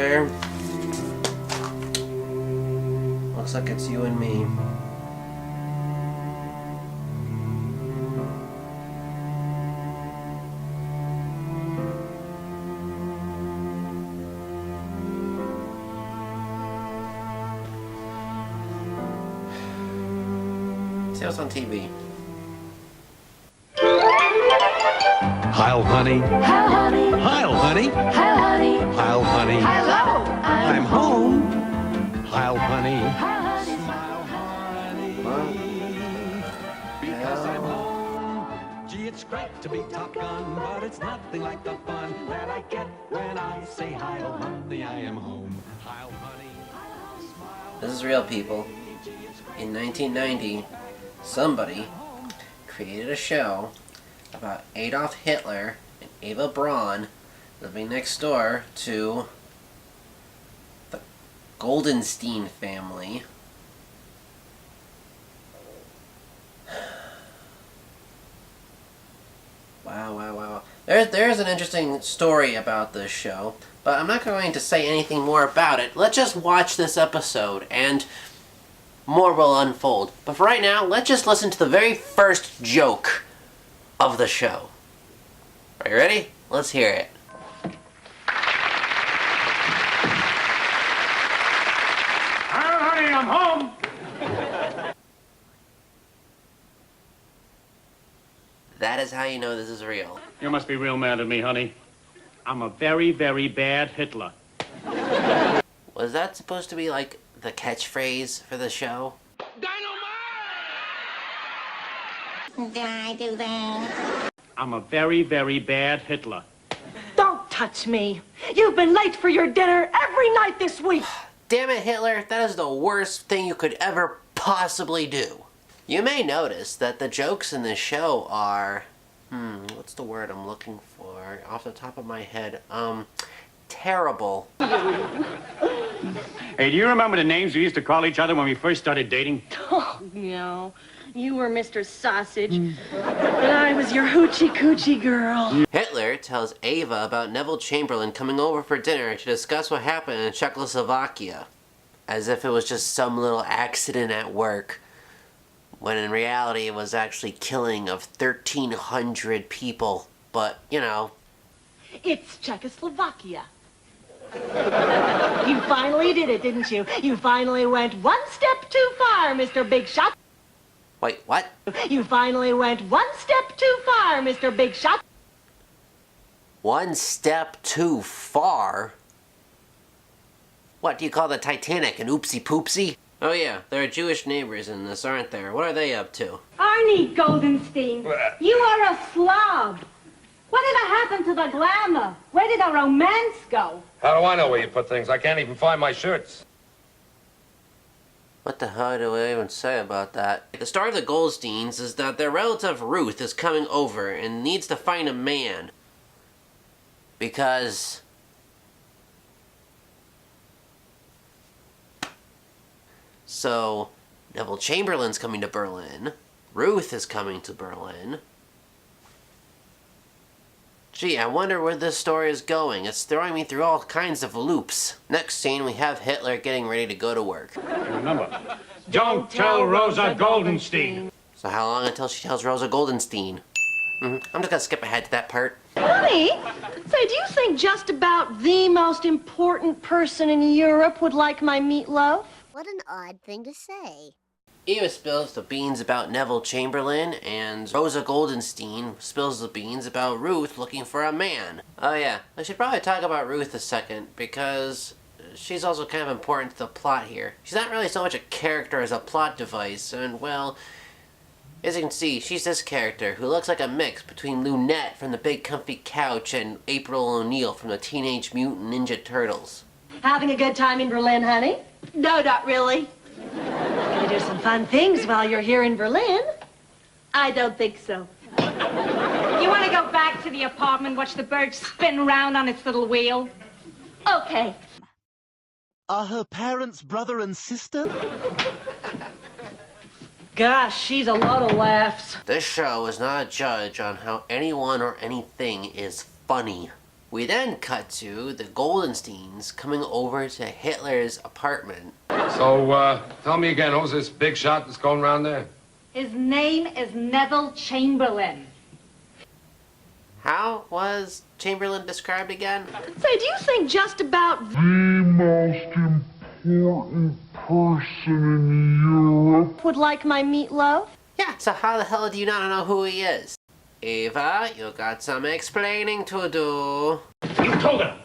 there. Looks like it's you and me. See what's on TV. Heil, honey. Heil, honey. Heil, honey. Heil, honey. Heil, honey. Hello. I'm home. Heil, honey. Heil, honey. Because I'm home. Gee, it's great to be Top Gun, but it's nothing like the fun that I get when I say Heil, honey, I am home. Heil, honey. This is real, people. In 1990, somebody created a show about Adolf Hitler and Eva Braun living next door to the Goldenstein family. Wow. There's an interesting story about this show, but I'm not going to say anything more about it. Let's just watch this episode, and more will unfold. But for right now, let's just listen to the very first joke of the show. Are you ready? Let's hear it. Honey, I'm home. That is how you know this is real. You must be real mad at me, honey. I'm a very, very bad Hitler. Was that supposed to be like the catchphrase for the show? Did I do that? I'm a very, very bad Hitler. Don't touch me. You've been late for your dinner every night this week. Damn it, Hitler, that is the worst thing you could ever possibly do. You may notice that the jokes in this show are, what's the word I'm looking for? Off the top of my head, terrible. Hey, do you remember the names we used to call each other when we first started dating? Oh, no. You were Mr. Sausage, and I was your hoochie coochie girl. Hitler tells Ava about Neville Chamberlain coming over for dinner to discuss what happened in Czechoslovakia, as if it was just some little accident at work, when in reality it was actually killing of 1,300 people. But, you know. It's Czechoslovakia. You finally did it, didn't you? You finally went one step too far, Mr. Big Shot. Wait, what? You finally went one step too far, Mr. Big Shot. One step too far? What, do you call the Titanic an oopsie poopsie? Oh yeah, there are Jewish neighbors in this, aren't there? What are they up to? Arnie Goldenstein, you are a slob. What did happen to the glamour? Where did the romance go? How do I know where you put things? I can't even find my shirts. What the hell do I even say about that? The story of the Goldsteins is that their relative Ruth is coming over and needs to find a man. Because so, Neville Chamberlain's coming to Berlin. Ruth is coming to Berlin. Gee, I wonder where this story is going. It's throwing me through all kinds of loops. Next scene, we have Hitler getting ready to go to work. Remember, don't tell Rosa Goldenstein. So how long until she tells Rosa Goldenstein? I'm just gonna skip ahead to that part. Honey, say, do you think just about the most important person in Europe would like my meatloaf? What an odd thing to say. Eva spills the beans about Neville Chamberlain, and Rosa Goldenstein spills the beans about Ruth looking for a man. Oh yeah, I should probably talk about Ruth a second, because she's also kind of important to the plot here. She's not really so much a character as a plot device, and well, as you can see, she's this character who looks like a mix between Lunette from the Big Comfy Couch and April O'Neil from the Teenage Mutant Ninja Turtles. Having a good time in Berlin, honey? No, not really. Gonna do some fun things while you're here in Berlin. I don't think so. You want to go back to the apartment, watch the bird spin round on its little wheel? Okay. Are her parents brother and sister? Gosh, she's a lot of laughs. This show is not a judge on how anyone or anything is funny. We then cut to the Goldensteins coming over to Hitler's apartment. So, tell me again, who's this big shot that's going around there? His name is Neville Chamberlain. How was Chamberlain described again? Say, do you think just about The most important person in Europe would like my meatloaf? Yeah, so how the hell do you not know who he is? Eva, you got some explaining to do. You told her.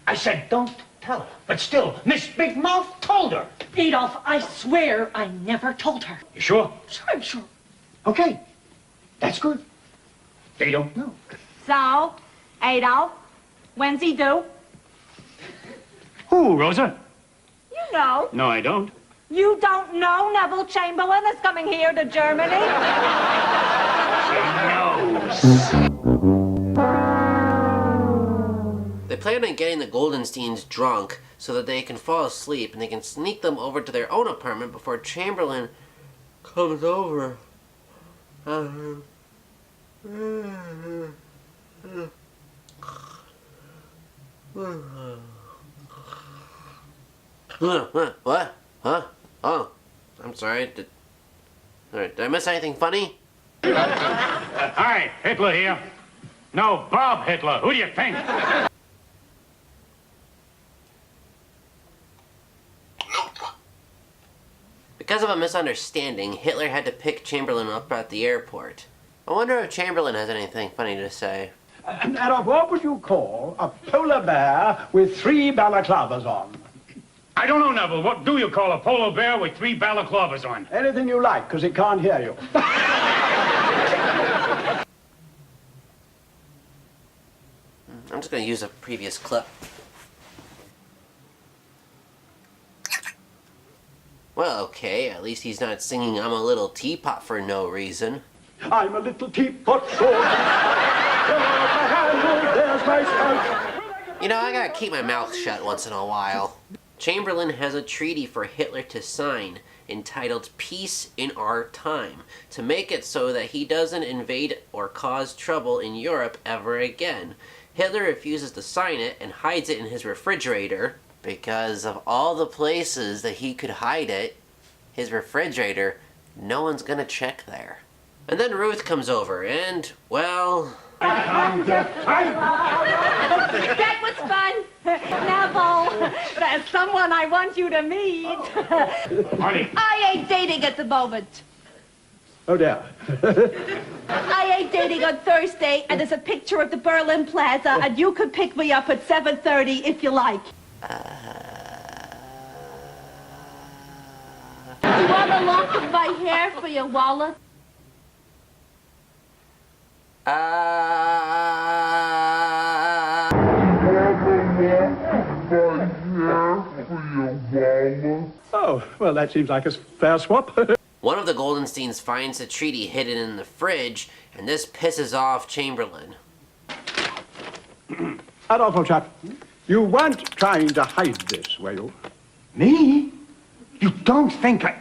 I said don't tell her. But still, Miss Big Mouth told her. Adolf, I swear I never told her. You sure? I'm sure. Okay. That's good. They don't know. So, Adolf, when's he due? Who, Rosa? You know. No, I don't. You don't know Neville Chamberlain is coming here to Germany? They plan on getting the Goldensteins drunk so that they can fall asleep and they can sneak them over to their own apartment before Chamberlain comes over. What? Huh? Oh, I'm sorry. Did I miss anything funny? Hi, Hitler here. No, Bob Hitler. Who do you think? Because of a misunderstanding, Hitler had to pick Chamberlain up at the airport. I wonder if Chamberlain has anything funny to say. Adolf, what would you call a polar bear with 3 balaclavas on? I don't know, Neville. What do you call a polar bear with 3 balaclavas on? Anything you like, because it can't hear you. I'm just going to use a previous clip. Well, okay, at least he's not singing I'm a Little Teapot for no reason. I'm a little teapot short. There's my spout. You know, I gotta keep my mouth shut once in a while. Chamberlain has a treaty for Hitler to sign entitled Peace in Our Time to make it so that he doesn't invade or cause trouble in Europe ever again. Hitler refuses to sign it and hides it in his refrigerator. Because of all the places that he could hide it, his refrigerator, no one's gonna check there. And then Ruth comes over and, well... That was fun. Neville, there's someone I want you to meet. Honey. I ain't dating at the moment. Oh, dear. I ain't dating on Thursday, and there's a picture of the Berlin Plaza, and you could pick me up at 7:30 if you like. You want a lock of my hair for your wallet? Oh, well, that seems like a fair swap. One of the Goldensteins finds the treaty hidden in the fridge, and this pisses off Chamberlain. Adolf, old chap, you weren't trying to hide this, were you? Me? You don't think I...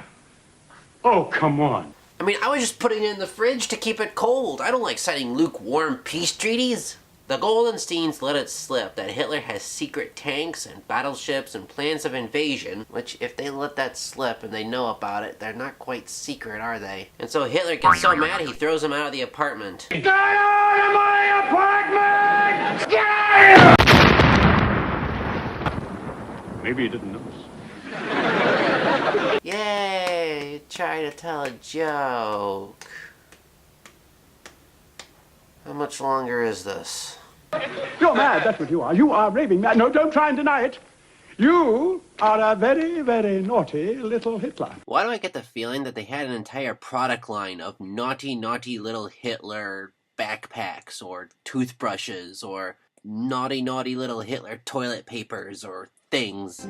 Oh, come on. I mean, I was just putting it in the fridge to keep it cold. I don't like signing lukewarm peace treaties. The Goldensteins let it slip that Hitler has secret tanks and battleships and plans of invasion, which if they let that slip and they know about it, they're not quite secret, are they? And so Hitler gets so mad he throws him out of the apartment. Get out of my apartment! Get out of here! Maybe you didn't notice. Yay! Try to tell a joke. How much longer is this? You're mad, that's what you are. You are raving mad. No, don't try and deny it. You are a very, very naughty little Hitler. Why do I get the feeling that they had an entire product line of naughty, naughty little Hitler backpacks or toothbrushes or naughty, naughty little Hitler toilet papers or things?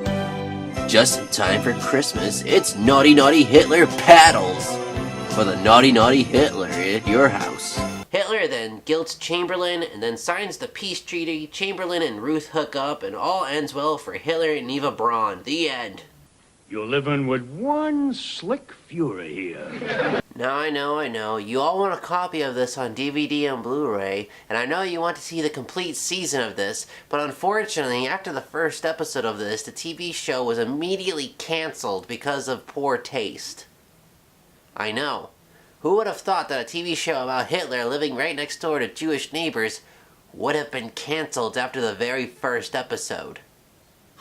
Just in time for Christmas, it's Naughty Naughty Hitler paddles for the Naughty Naughty Hitler at your house. Hitler then guilts Chamberlain and then signs the peace treaty. Chamberlain and Ruth hook up and all ends well for Hitler and Eva Braun. The end. You're living with one slick fury here. Now I know, you all want a copy of this on DVD and Blu-ray, and I know you want to see the complete season of this, but unfortunately, after the first episode of this, the TV show was immediately canceled because of poor taste. I know. Who would have thought that a TV show about Hitler living right next door to Jewish neighbors would have been canceled after the very first episode?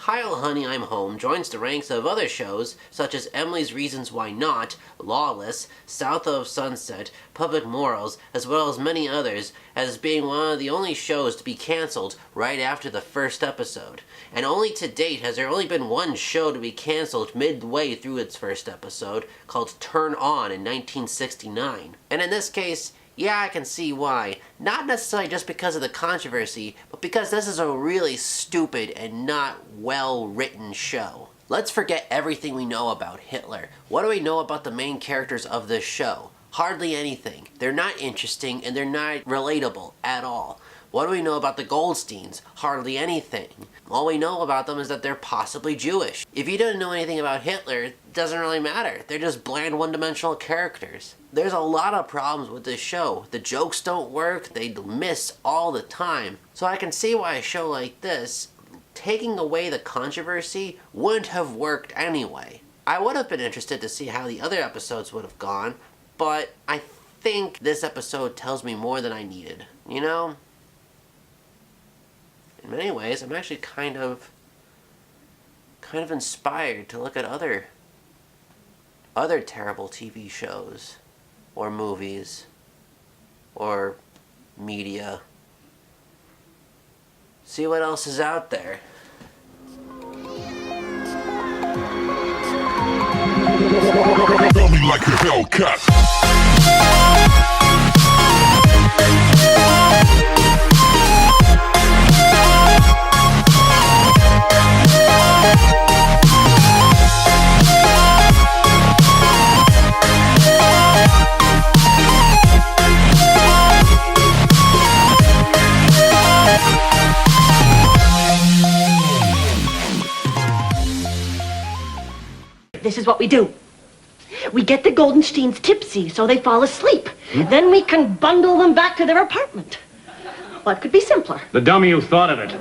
Heil Honey, I'm Home joins the ranks of other shows such as Emily's Reasons Why Not, Lawless, South of Sunset, Public Morals, as well as many others, as being one of the only shows to be canceled right after the first episode. And only to date has there only been one show to be canceled midway through its first episode, called Turn On in 1969. And in this case, yeah, I can see why. Not necessarily just because of the controversy, but because this is a really stupid and not well-written show. Let's forget everything we know about Hitler. What do we know about the main characters of this show? Hardly anything. They're not interesting and they're not relatable at all. What do we know about the Goldsteins? Hardly anything. All we know about them is that they're possibly Jewish. If you don't know anything about Hitler, it doesn't really matter. They're just bland one-dimensional characters. There's a lot of problems with this show. The jokes don't work, they miss all the time. So I can see why a show like this, taking away the controversy, wouldn't have worked anyway. I would have been interested to see how the other episodes would have gone, but I think this episode tells me more than I needed, you know? In many ways, I'm actually kind of inspired to look at other terrible TV shows, or movies, or media. See what else is out there. Tell me like a Hellcat. This is what we do. We get the Goldensteins tipsy so they fall asleep. Then we can bundle them back to their apartment. What could be simpler? The dummy who thought of it.